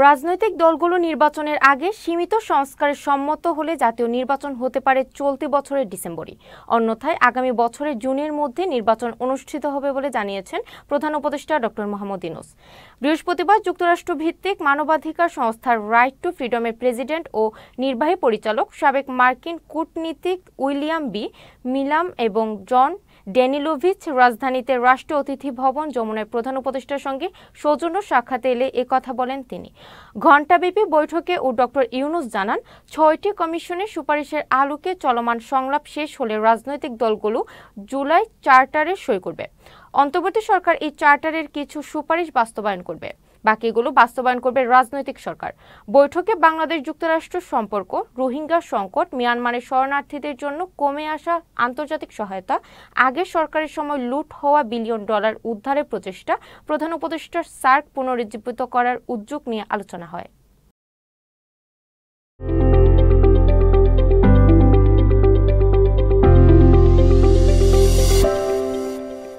রাজনৈতিক দলগুলো নির্বাচনের আগে সীমিত সংস্কারে সম্মত হলে জাতীয় নির্বাচন হতে পারে চলতি বছরের ডিসেম্বরে। অন্যথায় আগামী বছরের জুনের মধ্যে নির্বাচন অনুষ্ঠিত হবে বলে জানিয়েছেন প্রধান উপদেষ্টা ডক্টর মোহাম্মদ ইউনূস। বৃহস্পতিবার যুক্তরাষ্ট্র ভিত্তিক মানবাধিকার সংস্থার রাইট টু ফ্রিডমের প্রেসিডেন্ট ও নির্বাহী পরিচালক সাবেক মার্কিন কূটনীতিক উইলিয়াম বি. মিলাম এবং জন ড্যানিলোভিচ রাজধানীতে রাষ্ট্রীয় অতিথি ভবন যমুনায় প্রধান উপদেষ্টার সঙ্গে সৌজন্য সাক্ষাতে এলে একথা বলেন তিনি। ঘণ্টাব্যাপী বৈঠকে ডক্টর ইউনূস জানান, ৬টি কমিশনের সুপারিশের আলোকে চলমান সংলাপ শেষ হলে রাজনৈতিক দলগুলো জুলাই চার্টারে সই করবে। অন্তর্বর্তী সরকার এই চার্টারের কিছু সুপারিশ বাস্তবায়ন করবে, বাকিগুলো বাস্তবায়ন করবে রাজনৈতিক সরকার। বৈঠকে বাংলাদেশ যুক্তরাষ্ট্র সম্পর্ক, রোহিঙ্গা সংকট, মিয়ানমারের শরণার্থীদের জন্য কমে আসা আন্তর্জাতিক সহায়তা, আগের সরকারের সময় লুট হওয়া $1 বিলিয়ন উদ্ধারের প্রচেষ্টা, প্রধান উপদেষ্টার সার্ক পুনরুজ্জীবিত করার উদ্যোগ নিয়ে আলোচনা হয়।